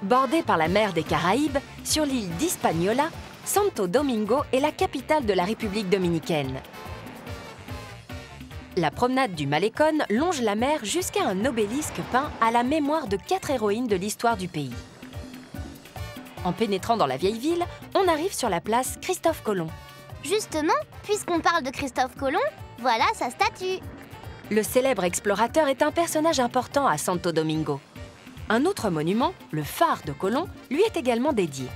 Bordée par la mer des Caraïbes, sur l'île d'Hispaniola, Santo Domingo est la capitale de la République dominicaine. La promenade du Malecón longe la mer jusqu'à un obélisque peint à la mémoire de 4 héroïnes de l'histoire du pays. En pénétrant dans la vieille ville, on arrive sur la place Christophe Colomb. Justement, puisqu'on parle de Christophe Colomb, voilà sa statue. Le célèbre explorateur est un personnage important à Santo Domingo. Un autre monument, le phare de Colomb, lui est également dédié.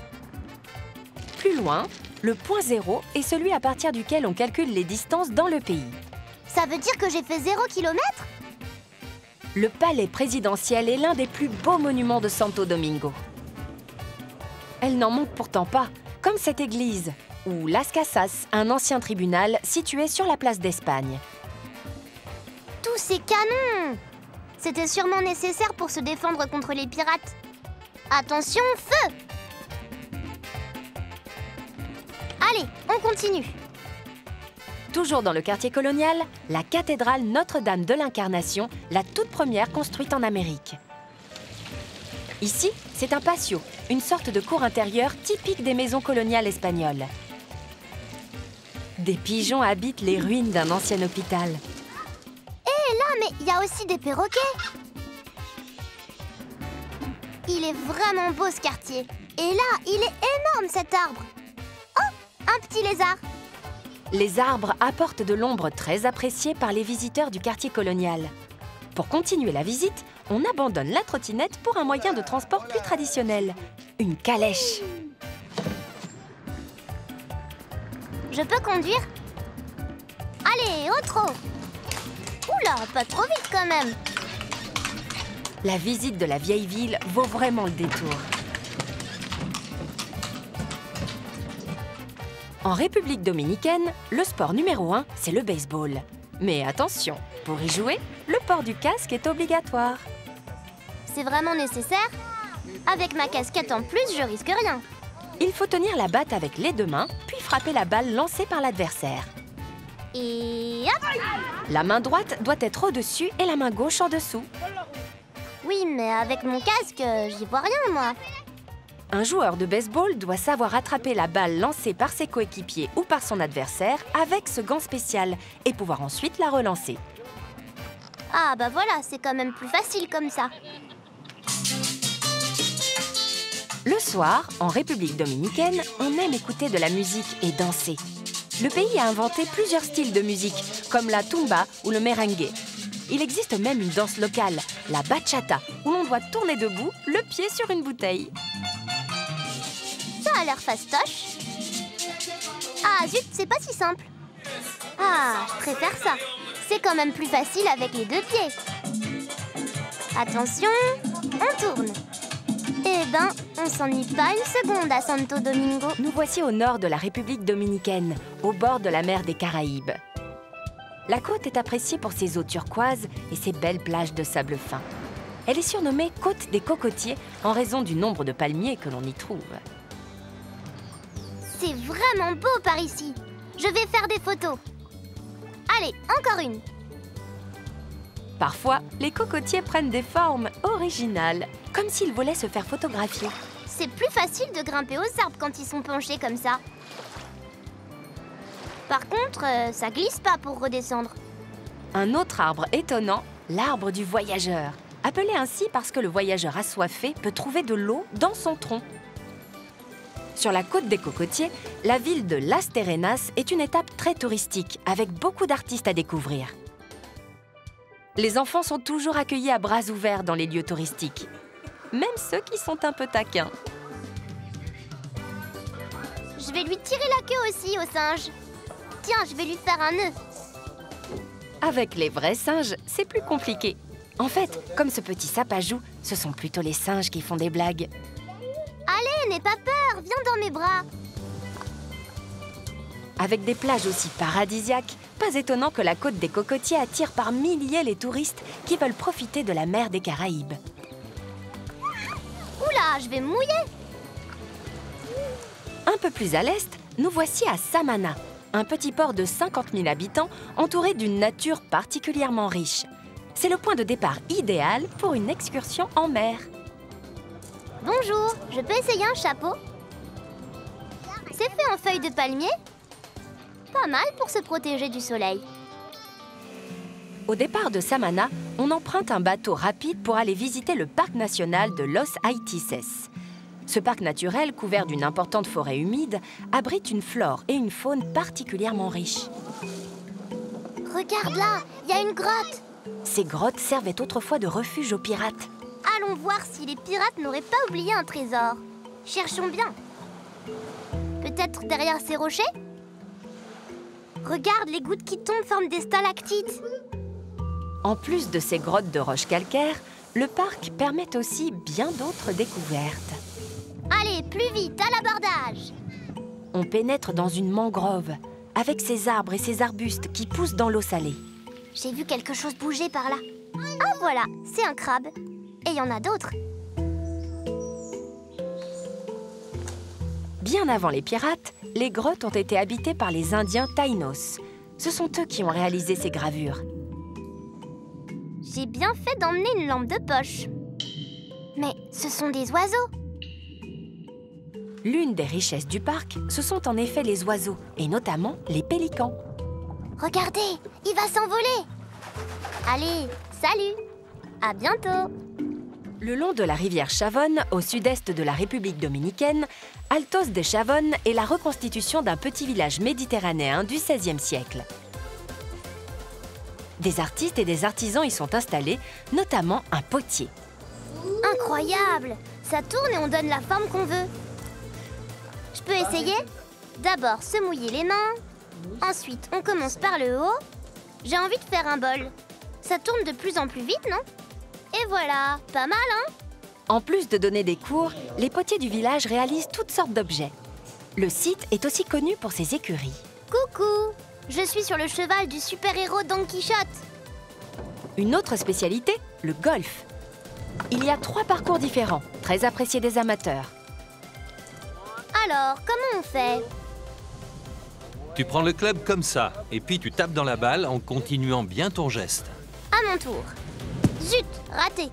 Plus loin, le point zéro est celui à partir duquel on calcule les distances dans le pays. Ça veut dire que j'ai fait 0 km? Le palais présidentiel est l'un des plus beaux monuments de Santo Domingo. Elle n'en manque pourtant pas, comme cette église, ou Las Casas, un ancien tribunal situé sur la place d'Espagne. Tous ces canons! C'était sûrement nécessaire pour se défendre contre les pirates. Attention, feu! Allez, on continue. Toujours dans le quartier colonial, la cathédrale Notre-Dame de l'Incarnation, la toute première construite en Amérique. Ici, c'est un patio, une sorte de cour intérieure typique des maisons coloniales espagnoles. Des pigeons habitent les ruines d'un ancien hôpital. Hé, là, mais il y a aussi des perroquets. Il est vraiment beau ce quartier. Et là, il est énorme cet arbre. Oh, un petit lézard. Les arbres apportent de l'ombre très appréciée par les visiteurs du quartier colonial. Pour continuer la visite, on abandonne la trottinette pour un moyen de transport plus traditionnel, une calèche. Je peux conduire? Allez, au trot! Oula, pas trop vite quand même. La visite de la vieille ville vaut vraiment le détour. En République dominicaine, le sport numéro 1, c'est le baseball. Mais attention, pour y jouer, le port du casque est obligatoire. C'est vraiment nécessaire? Avec ma casquette en plus, je risque rien. Il faut tenir la batte avec les 2 mains, puis frapper la balle lancée par l'adversaire. Et hop! La main droite doit être au-dessus et la main gauche en dessous. Oui, mais avec mon casque, j'y vois rien, moi. Un joueur de baseball doit savoir attraper la balle lancée par ses coéquipiers ou par son adversaire avec ce gant spécial et pouvoir ensuite la relancer. Ah bah voilà, c'est quand même plus facile comme ça. Le soir, en République dominicaine, on aime écouter de la musique et danser. Le pays a inventé plusieurs styles de musique, comme la tumba ou le merengue. Il existe même une danse locale, la bachata, où l'on doit tourner debout, le pied sur une bouteille. Ça a l'air fastoche. Ah zut, c'est pas si simple. Ah, je préfère ça. C'est quand même plus facile avec les 2 pieds. Attention, on tourne. Eh ben, on s'ennuie pas une seconde à Santo Domingo. Nous voici au nord de la République dominicaine, au bord de la mer des Caraïbes. La côte est appréciée pour ses eaux turquoises et ses belles plages de sable fin. Elle est surnommée Côte des Cocotiers en raison du nombre de palmiers que l'on y trouve. C'est vraiment beau par ici. Je vais faire des photos. Allez, encore une. Parfois, les cocotiers prennent des formes originales, comme s'ils voulaient se faire photographier. C'est plus facile de grimper aux arbres quand ils sont penchés comme ça. Par contre, ça glisse pas pour redescendre. Un autre arbre étonnant, l'arbre du voyageur. Appelé ainsi parce que le voyageur assoiffé peut trouver de l'eau dans son tronc. Sur la côte des Cocotiers, la ville de Las Terrenas est une étape très touristique, avec beaucoup d'artistes à découvrir. Les enfants sont toujours accueillis à bras ouverts dans les lieux touristiques, même ceux qui sont un peu taquins. Je vais lui tirer la queue aussi au singe. Tiens, je vais lui faire un nœud. Avec les vrais singes, c'est plus compliqué. En fait, comme ce petit sapajou, ce sont plutôt les singes qui font des blagues. Allez, n'aie pas peur, viens dans mes bras. Avec des plages aussi paradisiaques, pas étonnant que la côte des Cocotiers attire par milliers les touristes qui veulent profiter de la mer des Caraïbes. Oula, je vais me mouiller. Un peu plus à l'est, nous voici à Samana, un petit port de 50 000 habitants entouré d'une nature particulièrement riche. C'est le point de départ idéal pour une excursion en mer. Bonjour, je peux essayer un chapeau? C'est fait en feuilles de palmier? Pas mal pour se protéger du soleil. Au départ de Samana, on emprunte un bateau rapide pour aller visiter le parc national de Los Haitises. Ce parc naturel, couvert d'une importante forêt humide, abrite une flore et une faune particulièrement riches. Regarde là, il y a une grotte. Ces grottes servaient autrefois de refuge aux pirates. Allons voir si les pirates n'auraient pas oublié un trésor. Cherchons bien. Peut-être derrière ces rochers? Regarde, les gouttes qui tombent forment des stalactites. En plus de ces grottes de roches calcaires, le parc permet aussi bien d'autres découvertes. Allez, plus vite, à l'abordage! On pénètre dans une mangrove, avec ses arbres et ses arbustes qui poussent dans l'eau salée. J'ai vu quelque chose bouger par là. Ah voilà, c'est un crabe. Et il y en a d'autres. Bien avant les pirates, les grottes ont été habitées par les Indiens Taïnos. Ce sont eux qui ont réalisé ces gravures. J'ai bien fait d'emmener une lampe de poche. Mais ce sont des oiseaux. L'une des richesses du parc, ce sont en effet les oiseaux, et notamment les pélicans. Regardez, il va s'envoler. Allez, salut. À bientôt. Le long de la rivière Chavonne, au sud-est de la République dominicaine, Altos de Chavonne est la reconstitution d'un petit village méditerranéen du XVIe siècle. Des artistes et des artisans y sont installés, notamment un potier. Incroyable! Ça tourne et on donne la forme qu'on veut. Je peux essayer? D'abord, se mouiller les mains. Ensuite, on commence par le haut. J'ai envie de faire un bol. Ça tourne de plus en plus vite, non? Et voilà, pas mal, hein? En plus de donner des cours, les potiers du village réalisent toutes sortes d'objets. Le site est aussi connu pour ses écuries. Coucou! Je suis sur le cheval du super-héros Don Quichotte. Une autre spécialité, le golf. Il y a 3 parcours différents, très appréciés des amateurs. Alors, comment on fait? Tu prends le club comme ça, et puis tu tapes dans la balle en continuant bien ton geste. À mon tour. Zut, raté.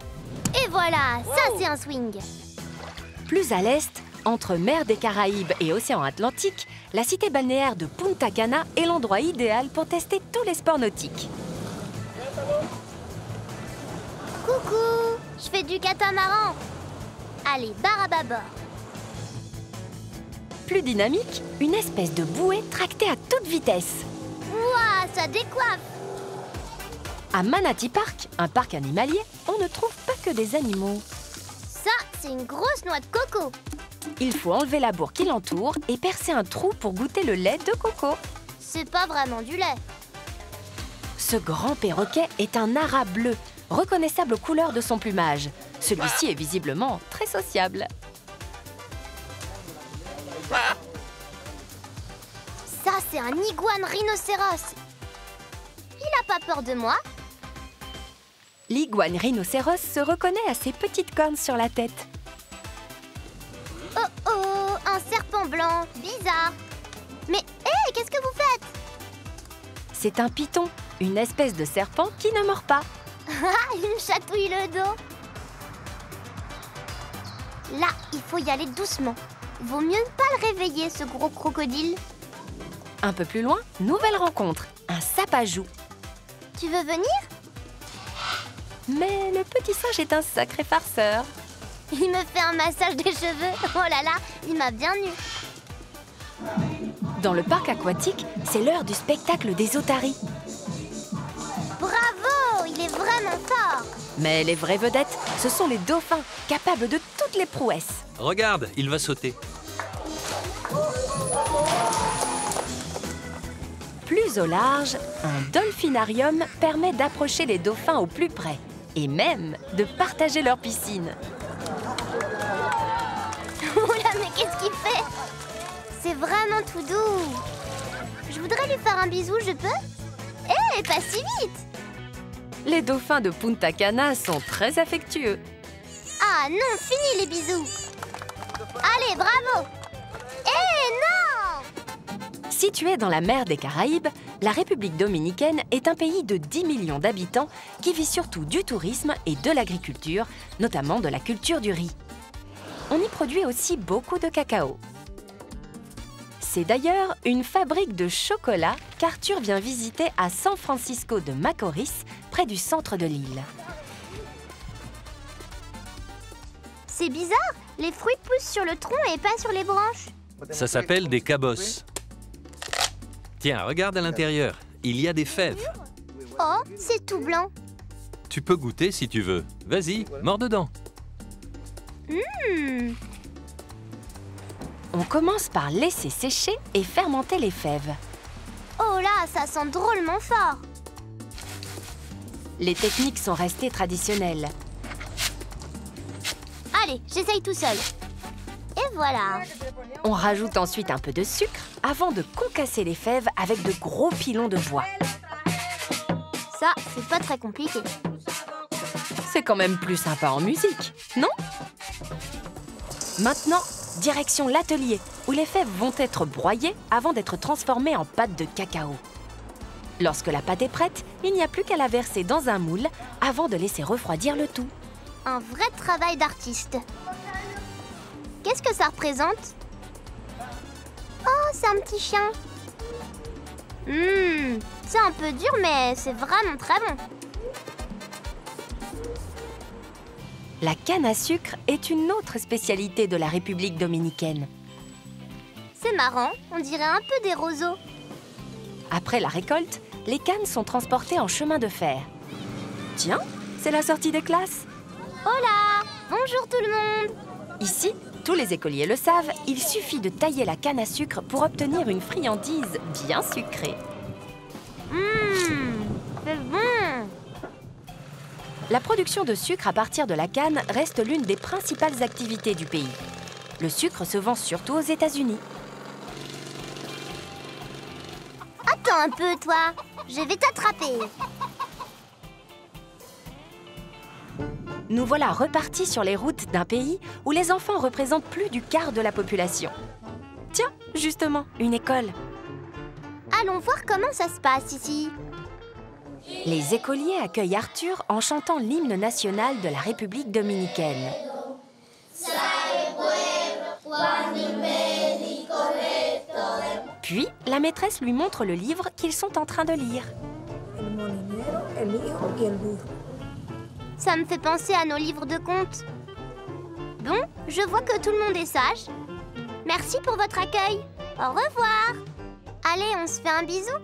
Et voilà, ça c'est un swing. Plus à l'est, entre mer des Caraïbes et océan Atlantique, la cité balnéaire de Punta Cana est l'endroit idéal pour tester tous les sports nautiques. Coucou, je fais du catamaran. Allez, barre à bâbord. Plus dynamique, une espèce de bouée tractée à toute vitesse. Ouah, ça décoiffe. À Manatee Park, un parc animalier, on ne trouve pas que des animaux. Ça, c'est une grosse noix de coco. Il faut enlever la bourre qui l'entoure et percer un trou pour goûter le lait de coco. C'est pas vraiment du lait. Ce grand perroquet est un ara bleu, reconnaissable aux couleurs de son plumage. Celui-ci est visiblement très sociable. Ça, c'est un iguane rhinocéros. Il a pas peur de moi. L'iguane rhinocéros se reconnaît à ses petites cornes sur la tête. Oh oh, un serpent blanc, bizarre. Mais hé, qu'est-ce que vous faites? C'est un python, une espèce de serpent qui ne mord pas. Ah, il me chatouille le dos. Là, il faut y aller doucement. Vaut mieux pas le réveiller, ce gros crocodile. Un peu plus loin, nouvelle rencontre, un sapajou. Tu veux venir? Mais le petit singe est un sacré farceur. Il me fait un massage des cheveux. Oh là là, il m'a bien eu. Dans le parc aquatique, c'est l'heure du spectacle des otaries. Bravo, il est vraiment fort. Mais les vraies vedettes, ce sont les dauphins, capables de toutes les prouesses. Regarde, il va sauter. Plus au large, un dolphinarium permet d'approcher les dauphins au plus près et même de partager leur piscine. Oula, mais qu'est-ce qu'il fait? C'est vraiment tout doux. Je voudrais lui faire un bisou, je peux? Hé, pas si vite. Les dauphins de Punta Cana sont très affectueux. Ah non, fini les bisous. Allez, bravo. Hé, non! Située dans la mer des Caraïbes, la République dominicaine est un pays de 10 millions d'habitants qui vit surtout du tourisme et de l'agriculture, notamment de la culture du riz. on y produit aussi beaucoup de cacao. C'est d'ailleurs une fabrique de chocolat qu'Arthur vient visiter à San Francisco de Macorís, près du centre de l'île. C'est bizarre, les fruits poussent sur le tronc et pas sur les branches. Ça s'appelle des cabosses. Tiens, regarde à l'intérieur. Il y a des fèves. Oh, c'est tout blanc. Tu peux goûter si tu veux. Vas-y, mords dedans. On commence par laisser sécher et fermenter les fèves. Oh là, ça sent drôlement fort. Les techniques sont restées traditionnelles. Allez, j'essaye tout seul. Et voilà. On rajoute ensuite un peu de sucre avant de concasser les fèves avec de gros pilons de bois. Ça, c'est pas très compliqué. C'est quand même plus sympa en musique, non? Maintenant, direction l'atelier, où les fèves vont être broyées avant d'être transformées en pâte de cacao. Lorsque la pâte est prête, il n'y a plus qu'à la verser dans un moule avant de laisser refroidir le tout. Un vrai travail d'artiste. Qu'est-ce que ça représente? Oh, c'est un petit chien. C'est un peu dur, mais c'est vraiment très bon. La canne à sucre est une autre spécialité de la République dominicaine. C'est marrant, on dirait un peu des roseaux. Après la récolte, les cannes sont transportées en chemin de fer. Tiens, c'est la sortie des classes. Hola! Bonjour tout le monde! Ici, tous les écoliers le savent, il suffit de tailler la canne à sucre pour obtenir une friandise bien sucrée. C'est bon! La production de sucre à partir de la canne reste l'une des principales activités du pays. Le sucre se vend surtout aux États-Unis. Attends un peu, toi. Je vais t'attraper. Nous voilà repartis sur les routes d'un pays où les enfants représentent plus du quart de la population. Tiens, justement, une école. Allons voir comment ça se passe ici. Les écoliers accueillent Arthur en chantant l'hymne national de la République dominicaine. Puis, la maîtresse lui montre le livre qu'ils sont en train de lire. Ça me fait penser à nos livres de contes. Bon, je vois que tout le monde est sage. Merci pour votre accueil. Au revoir. Allez, on se fait un bisou.